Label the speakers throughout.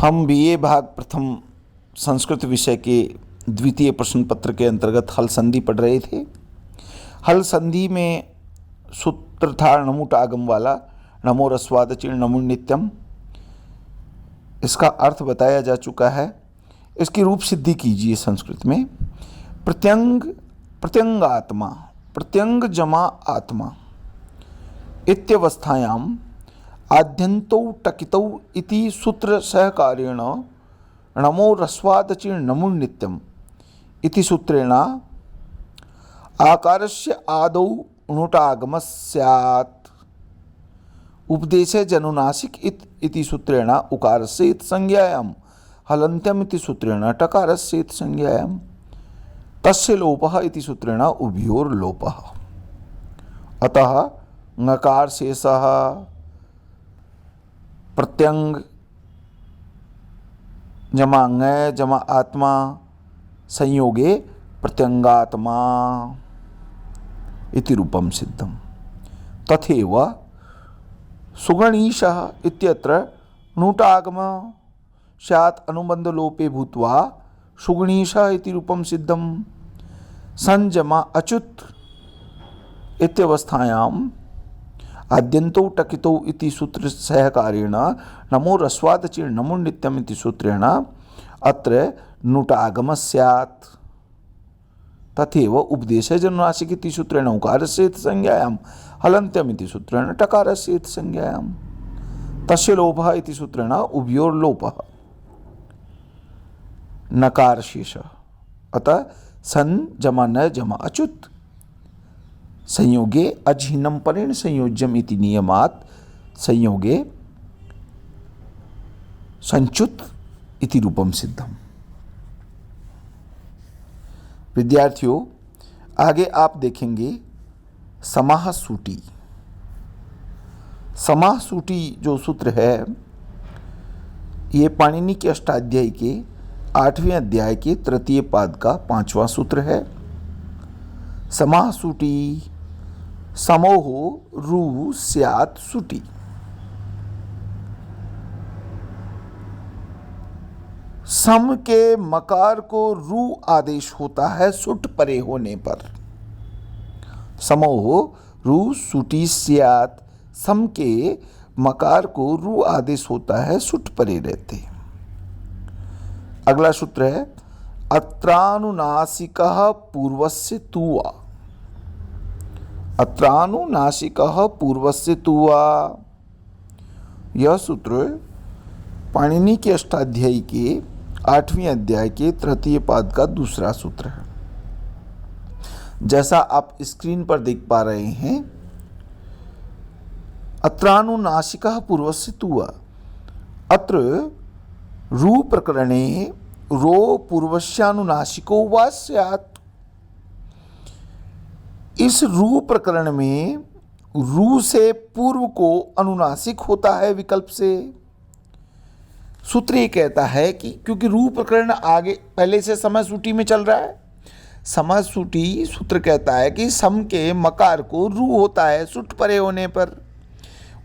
Speaker 1: हम बीए भाग प्रथम संस्कृत विषय के द्वितीय प्रश्न पत्र के अंतर्गत हल संधि पढ़ रहे थे। हल संधि में सूत्र था णमुट आगम वाला, नमो रस्वाद चिण नमो नित्यम। इसका अर्थ बताया जा चुका है। इसकी रूप सिद्धि कीजिए संस्कृत में। प्रत्यंगात्मा, प्रत्यंग जमा आत्मा इत्यवस्थायाम आद्यन्तौ टकितौ इति सूत्र सहकारेण नमो रस्वाद चिण नमो नित्यम इति सूत्रेण आकारस्य आदौ णुटागमः स्यात्। उपदेशे जनुनासिक इति सूत्रेण उकारस्य इति संज्ञायां हलन्त्यम् इति सूत्रेण टकारस्य इति संज्ञायां तस्य लोपः इति सूत्रेण उभयोर् लोपः। अतः ङकार शेषः प्रत्यंग जमा ङ जमा आत्मा संयोगे प्रत्यंगात्मा इति रूपम सिद्धम। तथैव सुगणीशः इत्यत्र णुटागम स्यात् अनुबंधलोपे भूत्वा सुगणीशः इति रूपम सिद्धम। संजमा अच्युत इत्यवस्थायां आद्यन्तौ टकितौ इति सूत्र सहकारेण नमो रस्वाद चिण नमो नित्यम इति सूत्रेण अत्र णुटागमः स्यात्। तथैव उपदेशे जनुनासिक इति सूत्रेण उकारस्य इति संज्ञायां हलन्त्यम् इति सूत्रेण टकारस्य इति संज्ञायां तस्य लोपः इति सूत्रेण उभयोर् लोपः। नकार शेषः अतः सन जमा न जमा अच्युत संयोगे अझिन्नं परेण संयोज्यम इति नियमात् संयोगे संच्युत इति रूपम सिद्धम। विद्यार्थियों, आगे आप देखेंगे समाहसूटी। समाहसूटी जो सूत्र है ये पाणिनि के अष्टाध्यायी के 8वें अध्याय के तृतीय पाद का 5वां सूत्र है। समाहसूटी समोह रू स्यात् सूटी। सम के मकार को रू आदेश होता है सुट परे होने पर। समोह रू सूटी स्यात्, सम के मकार को रू आदेश होता है सुट परे रहते। अगला सूत्र है अत्रानुनासिकः पूर्वस्य तुवा। अत्रानुनासिकः पूर्वस्य तुवा, यह सूत्र पाणिनि के अष्टाध्यायी के 8वें अध्याय के तृतीय पाद का दूसरा सूत्र है। जैसा आप स्क्रीन पर देख पा रहे हैं, अत्रानुनासिकः पूर्वस्य तुवा। अत्र रू प्रकरणे रो पूर्वस्यानुनासिको वा स्यात्। इस रू प्रकरण में रू से पूर्व को अनुनासिक होता है विकल्प से। सूत्र ये कहता है कि क्योंकि रू प्रकरण आगे पहले से समाहसूटी में चल रहा है, समाहसूटी सूत्र कहता है कि सम के मकार को रू होता है सुट परे होने पर।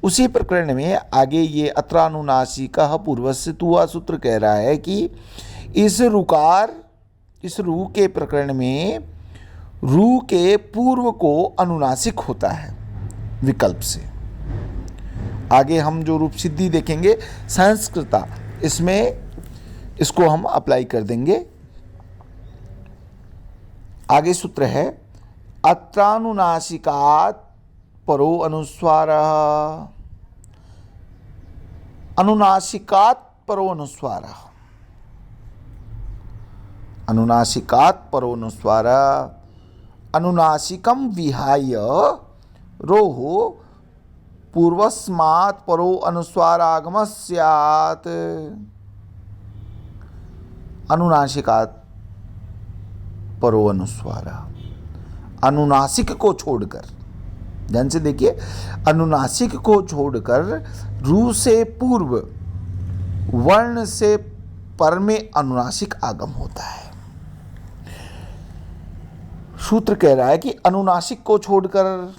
Speaker 1: उसी प्रकरण में आगे ये अत्रानुनासिकः पूर्वस्य तुवा सूत्र कह रहा है कि इस रू के प्रकरण में रू के पूर्व को अनुनासिक होता है विकल्प से। आगे हम जो रूप सिद्धि देखेंगे संस्कृता, इसमें इसको हम अप्लाई कर देंगे। आगे सूत्र है अत्रानुनासिकात् परो अनुस्वारः। अनुनासिकात् परो अनुस्वारः, अनुनासिकात् परो अनुस्वारः। अनुनासिकं विहाय रोः पूर्वस्मात् परो अनुस्वारागमः स्यात्। अनुनासिकात् परो अनुस्वारः, अनुनासिक को छोड़कर, ध्यान से देखिए, अनुनासिक को छोड़कर रू से पूर्व वर्ण से पर में अनुनासिक आगम होता है। सूत्र कह रहा है कि अनुनासिक को छोड़कर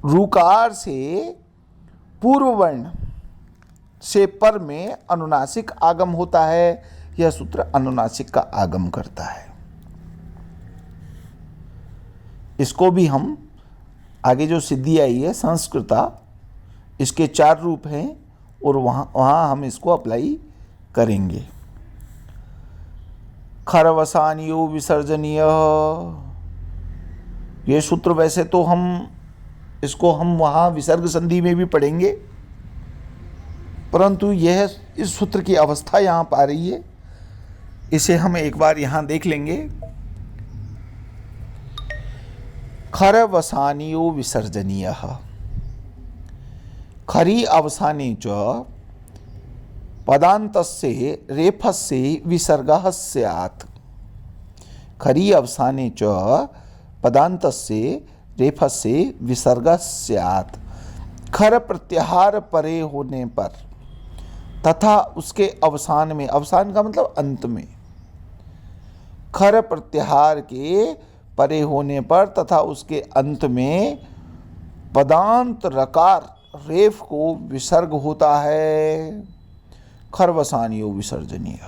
Speaker 1: रूकार से पूर्व वर्ण से पर में अनुनासिक आगम होता है, यह सूत्र अनुनासिक का आगम करता है। इसको भी हम आगे जो सिद्धि आई है संस्कृता, इसके 4 रूप हैं और वहाँ हम इसको अप्लाई करेंगे। खरवसानियो विसर्जनीय, ये सूत्र वैसे तो इसको हम वहाँ विसर्ग संधि में भी पढ़ेंगे, परंतु यह इस सूत्र की अवस्था यहाँ पर आ रही है, इसे हम एक बार यहाँ देख लेंगे। खरवसानियो विसर्जनीय, खरी अवसाने च पदान्तस्य रेफस्य विसर्गः स्यात्। खरी अवसाने च पदान्तस्य रेफस्य विसर्गः स्यात्। खर प्रत्याहार परे होने पर तथा उसके अवसान में, अवसान का मतलब अंत में, खर प्रत्याहार के परे होने पर तथा उसके अंत में पदांत रकार रेफ को विसर्ग होता है। खरवसानियो विसर्जनीय,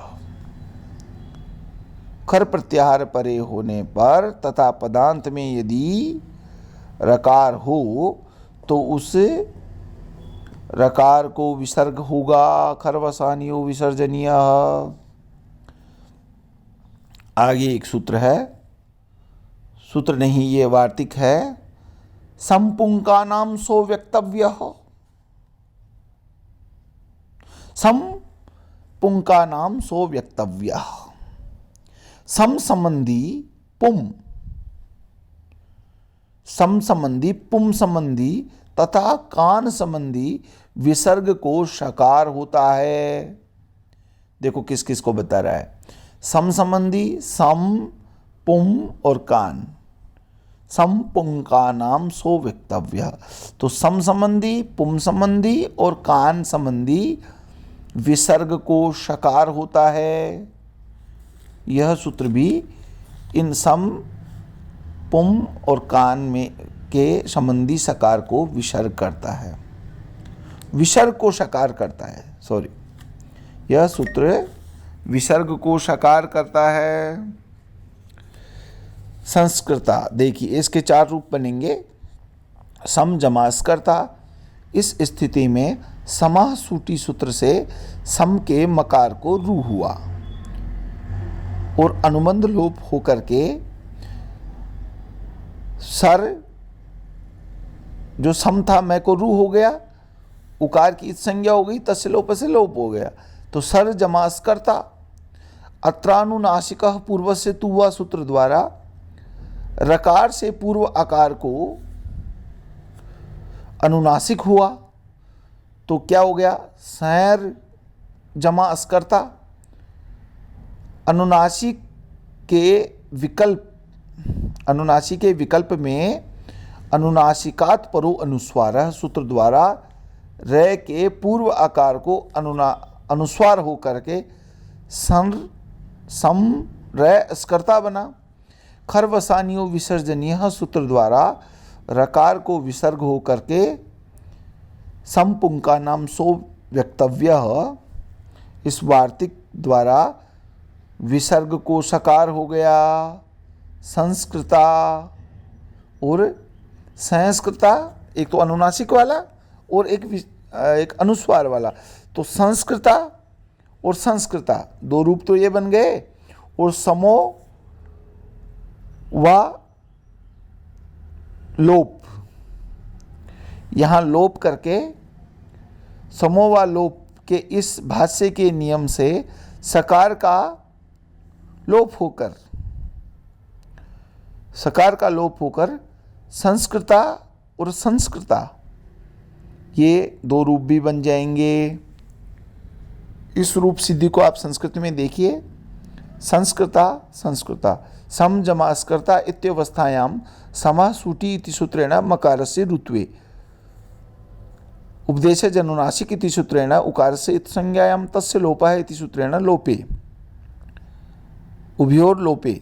Speaker 1: खर प्रत्याहार परे होने पर तथा पदांत में यदि रकार हो तो उस रकार को विसर्ग होगा। खरवसानियो विसर्जनीय। आगे एक सूत्र है, सूत्र नहीं ये वार्तिक है। संपुंकानाम सो व्यक्तव्य, संपुंकानाम सो व्यक्तव्य। सम संबंधी पुम, सम संबंधी पुम संबंधी तथा कान संबंधी विसर्ग को शकार होता है। देखो किस किस को बता रहा है। सम संबंधी सम, पुम और कान। सम पुंका नाम सो वक्तव्य, तो सम संबंधी, पुम संबंधी और कान संबंधी विसर्ग को शकार होता है। यह सूत्र भी इन सम, पुम और कान में के संबंधी सकार को विसर्ग करता है, विसर्ग को शकार करता है, सॉरी, यह सूत्र विसर्ग को शकार करता है। संस्कृता, देखिए इसके 4 रूप बनेंगे। सम जमास्कर्ता, इस स्थिति में समाह सूटी सूत्र से सम के मकार को रू हुआ और अनुबंध लोप होकर के सर जो सम था मैं को रू हो गया, उकार की संज्ञा हो गई, तस्य लोप से लोप हो गया, तो सर जमास्कर्ता अत्रानुनासिक पूर्व से तुवा सूत्र द्वारा रकार से पूर्व आकार को अनुनासिक हुआ, तो क्या हो गया, सैर जमा अस्कर्ता अनुनासिक के विकल्प में अनुनासिकात परो अनुस्वार सूत्र द्वारा रे के पूर्व आकार को अनुस्वार होकर के सम रे अस्कर्ता बना। खरवसानियो विसर्जनीय सूत्र द्वारा रकार को विसर्ग हो करके संपुंका नाम सो व्यक्तव्य, इस वार्तिक द्वारा विसर्ग को सकार हो गया। संस्कृता और संस्कृता, एक तो अनुनासिक वाला और एक अनुस्वार वाला, तो संस्कृता और संस्कृता 2 रूप तो ये बन गए, और समो व लोप, यहाँ लोप करके समो व लोप के इस भाष्य के नियम से सकार का लोप होकर संस्कृता और संस्कृता ये 2 रूप भी बन जाएंगे। इस रूप सिद्धि को आप संस्कृत में देखिए, संस्कृता संस्कृता सम जमास्कर्ता इत्यवस्थायाम समाह सूटी इति सूत्रेण मकारस्य ऋत्वे उपदेशज अनुनासिक इति सूत्रेण उकारस्य इत्संज्ञायां तस्य लोपः इति सूत्रेण लोपे उभयोर लोपे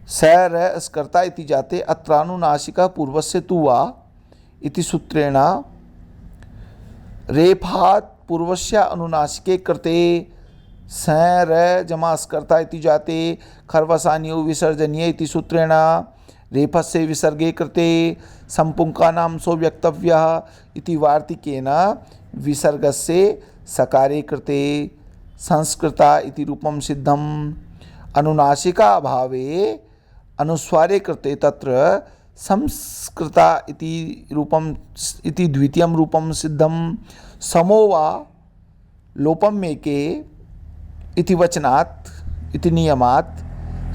Speaker 1: सैर अस्कर्ता इति जाते अत्रानुनासिका पूर्वस्य तु वा इति सूत्रेण रेफात पूर्वस्य अनुनासिके कृते सं र जमास्कर्ता इति जाते खर्वसान्यो विसर्जनीय इति सूत्रेण रेफस्य विसर्गे कृते संपुंकानां सो वक्तव्यः इति वार्तिकेन विसर्गस्य सकारे कृते संस्कृता इति रूपं सिद्धम्। अनुनासिका अभावे अनुस्वारे कृते तत्र संस्कृता इति रूपम इति द्वितीयं रूपं सिद्धं। समो वा लोपं मेके इति वचनात् इति नियमात्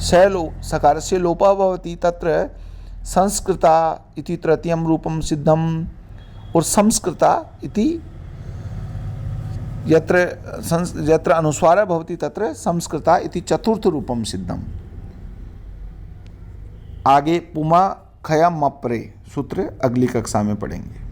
Speaker 1: सकारस्य लोपः भवति, तत्र संस्कृता इति तृतीयं रूपं सिद्धं और संस्कृता इति यत्र अनुस्वारः भवति तत्र संस्कृता इति चतुर्थ रूपं सिद्धम्। आगे पुमा खया मप्रे सूत्र अगली कक्षा में पढ़ेंगे।